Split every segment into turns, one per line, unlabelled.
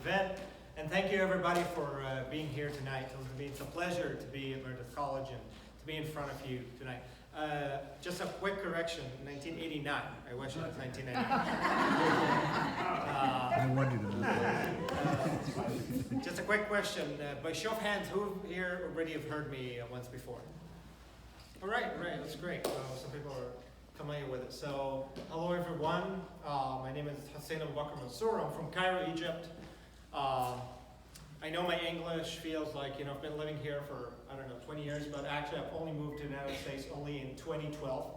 event. And thank you everybody for being here tonight. It's a pleasure to be at Meredith College and to be in front of you tonight. Just a quick correction, 1989. I wish it was 1989.
I wanted to know that.
Just a quick question. By show of hands, who here already have heard me once before? All right, that's great. Some people are familiar with it. So, hello everyone. My name is Hussein Aboubakr. I'm from Cairo, Egypt. I know my English feels like, I've been living here for, 20 years, but actually I've only moved to the United States only in 2012,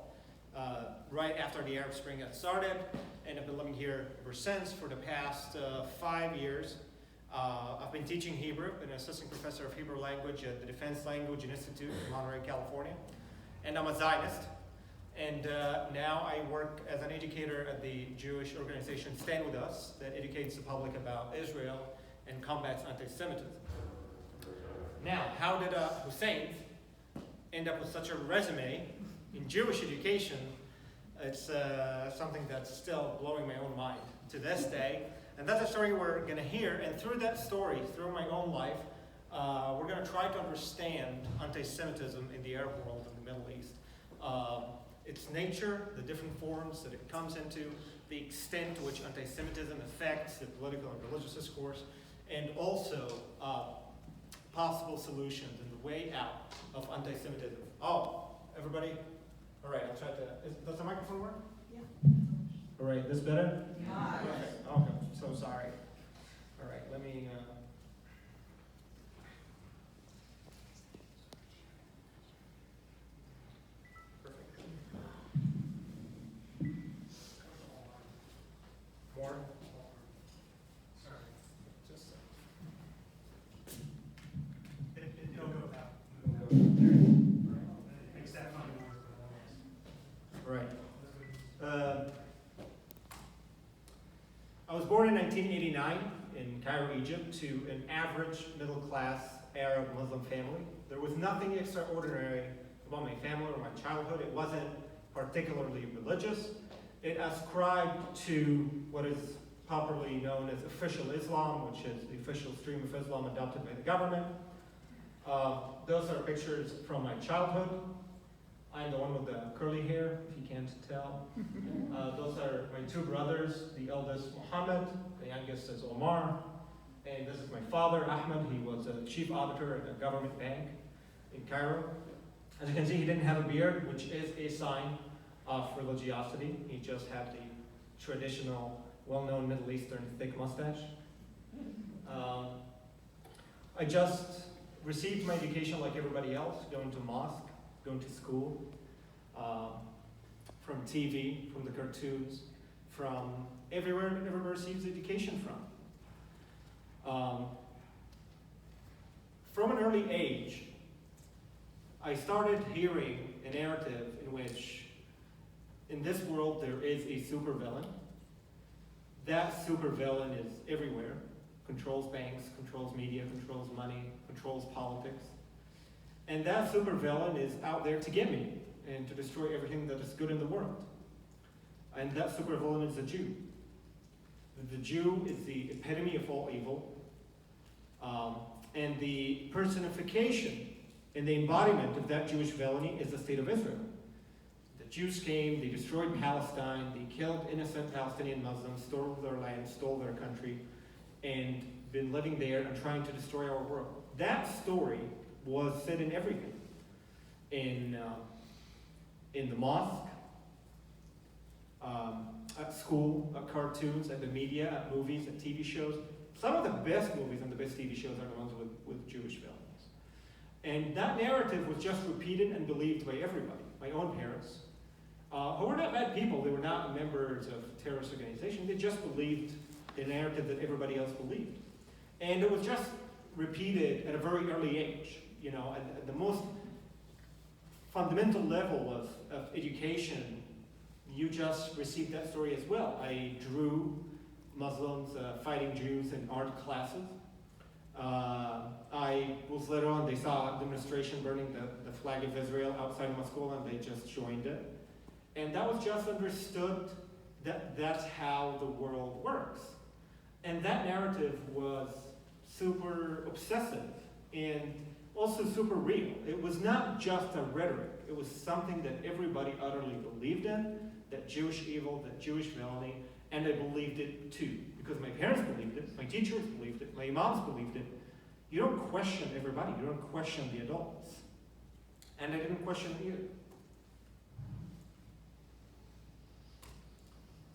right after the Arab Spring got started, and I've been living here ever since for the past 5 years. I've been teaching Hebrew, an assistant professor of Hebrew language at the Defense Language Institute in Monterey, California, and I'm a Zionist. And now I work as an educator at the Jewish organization Stand With Us that educates the public about Israel and combats anti-Semitism. Now, how did Hussein end up with such a resume in Jewish education? It's something that's still blowing my own mind to this day. And that's a story we're going to hear. And through that story, through my own life, we're going to try to understand anti-Semitism in the Arab world and the Middle East. Its nature, the different forms that it comes into, the extent to which anti-Semitism affects the political and religious discourse, and also possible solutions and the way out of anti-Semitism. Oh, everybody? All right, I'll try to, does the microphone work?
Yeah.
All right, this better?
Yeah.
Okay, so sorry. All right, let me, more? Sorry, just it'll go back. Except on right. I was born in 1989 in Cairo, Egypt, to an average middle-class Arab Muslim family. There was nothing extraordinary about my family or my childhood. It wasn't particularly religious. It ascribed to what is popularly known as official Islam, which is the official stream of Islam adopted by the government. Those are pictures from my childhood. I'm the one with the curly hair, if you can't tell. Those are my two brothers, the eldest Muhammad, the youngest is Omar, and this is my father, Ahmed. He was a chief auditor at a government bank in Cairo. As you can see, he didn't have a beard, which is a sign of religiosity. He just had the traditional, well-known Middle Eastern thick mustache. I just received my education like everybody else, going to mosque, going to school, from TV, from the cartoons, from everywhere that everyone receives education from. From an early age, I started hearing a narrative in which in this world there is a supervillain. That supervillain is everywhere, controls banks, controls media, controls money, controls politics. And that supervillain is out there to get me and to destroy everything that is good in the world. And that supervillain is the Jew. The Jew is the epitome of all evil. And the personification and the embodiment of that Jewish villainy is the state of Israel. The Jews came, they destroyed Palestine, they killed innocent Palestinian Muslims, stole their land, stole their country, and been living there and trying to destroy our world. That story was said in everything. In the mosque, at school, at cartoons, at the media, at movies, at TV shows. Some of the best movies and the best TV shows are the ones with Jewish villains. And that narrative was just repeated and believed by everybody. My own parents, who were not bad people, they were not members of terrorist organizations, they just believed the narrative that everybody else believed. And it was just repeated at a very early age. At the most fundamental level of education, you just received that story as well. I drew Muslims fighting Jews in art classes. I was later on, they saw a demonstration burning the flag of Israel outside of my school, and they just joined it. And that was just understood that that's how the world works. And that narrative was super obsessive and also super real. It was not just a rhetoric. It was something that everybody utterly believed in, that Jewish evil, that Jewish villainy, and I believed it too. Because my parents believed it, my teachers believed it, my imams believed it. You don't question everybody, you don't question the adults. And I didn't question it either.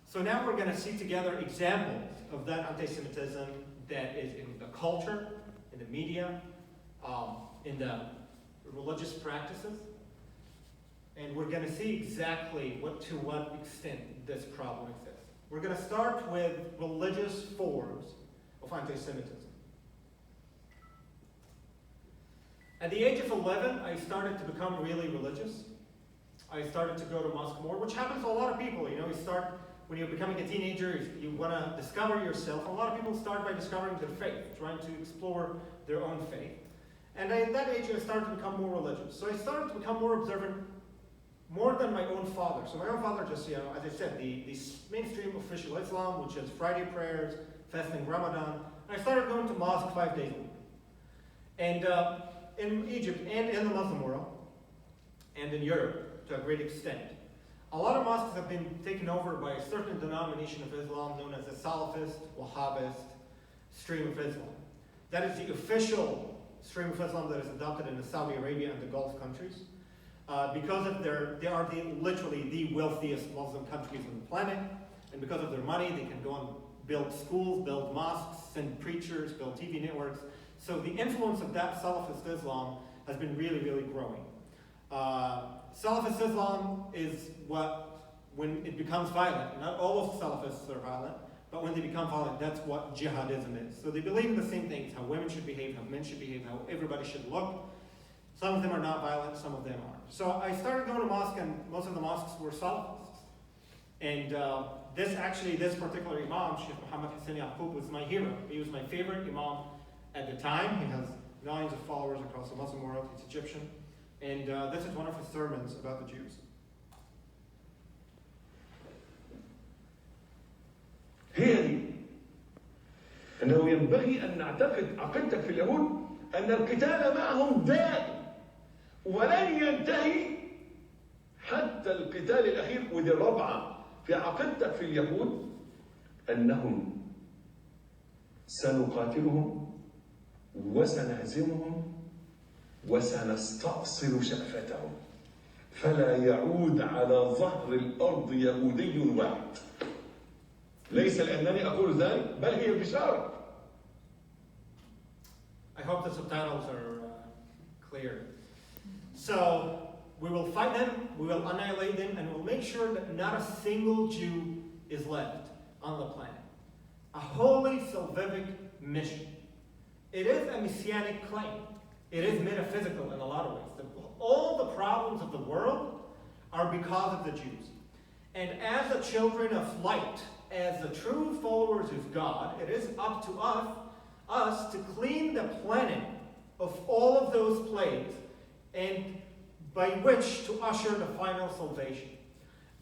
So now we're going to see together examples of that anti-Semitism that is in the culture, in the media, in the religious practices. And we're going to see exactly to what extent this problem exists. We're going to start with religious forms of anti-Semitism. At the age of 11, I started to become really religious. I started to go to mosque more, which happens to a lot of people. You know, when you're becoming a teenager, you want to discover yourself. A lot of people start by discovering their faith, trying to explore their own faith. And at that age, I started to become more religious. So I started to become more observant, more than my own father. So my own father just, as I said, the mainstream official Islam, which is Friday prayers, fasting Ramadan. And I started going to mosque 5 days a week. And in Egypt and in the Muslim world, and in Europe to a great extent, a lot of mosques have been taken over by a certain denomination of Islam known as the Salafist, Wahhabist stream of Islam. That is the official stream of Islam that is adopted in Saudi Arabia and the Gulf countries. Because of they are literally the wealthiest Muslim countries on the planet, and because of their money, they can go and build schools, build mosques, send preachers, build TV networks. So the influence of that Salafist Islam has been really, really growing. Salafist Islam is when it becomes violent, not all of Salafists are violent, but when they become violent, that's what jihadism is. So they believe in the same things, how women should behave, how men should behave, how everybody should look. Some of them are not violent, some of them are. So I started going to mosque, and most of the mosques were Salafists. And this particular imam, Sheikh Hussein Aboubakr, was my hero. He was my favorite imam at the time. He has millions of followers across the Muslim world. He's Egyptian. And this is one of his sermons about the Jews.
هي دي أنه ينبغي أن نعتقد عقيدتك في اليهود أن القتال معهم دائم ولن ينتهي حتى القتال الأخير. ودي الرابعة في عقيدتك في اليهود أنهم سنقاتلهم وسنهزمهم وسنستأصل شأفتهم فلا يعود على ظهر الأرض يهودي واحد. ليس لأنني أقول ذلك بل هي بشارة.
I hope the subtitles are clear. So we will fight them, we will annihilate them, and we'll make sure that not a single Jew is left on the planet. A holy salvific mission. It is a messianic claim. It is metaphysical in a lot of ways. All the problems of the world are because of the Jews. And as the children of light, as the true followers of God, it is up to us to clean the planet of all of those plagues, and by which to usher the final salvation.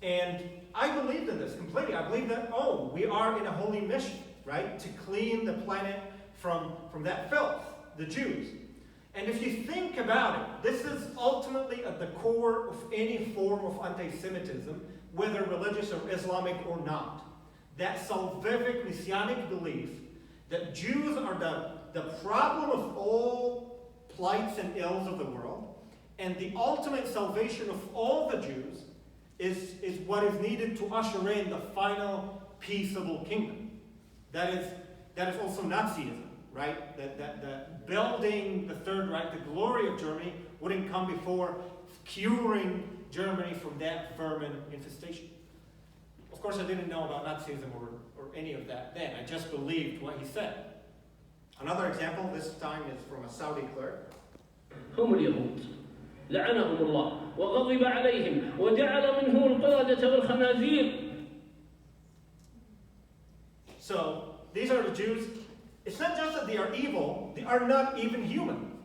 And I believe in this completely. I believe that, we are in a holy mission, right? To clean the planet from that filth, the Jews. And if you think about it, this is ultimately at the core of any form of anti-Semitism, whether religious or Islamic or not. That salvific messianic belief that Jews are the problem of all plights and ills of the world, and the ultimate salvation of all the Jews is what is needed to usher in the final peaceable kingdom. That is also Nazism, right? That building the Third Reich, the glory of Germany, wouldn't come before curing Germany from that vermin infestation. Of course, I didn't know about Nazism or any of that then. I just believed what he said. Another example, this time is from a Saudi clerk.
هم اليهود لعنهم الله وغضب عليهم وجعل منهم القردة والخنازير.
So, these are the Jews. It's not just that they are evil, they are not even human.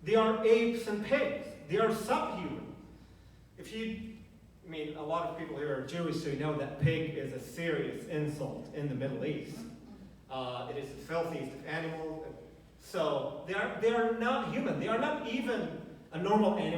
They are apes and pigs. They are subhuman. A lot of people here are Jewish, so you know that pig is a serious insult in the Middle East. It is the filthiest of animals. So they are not human. They are not even a normal animal.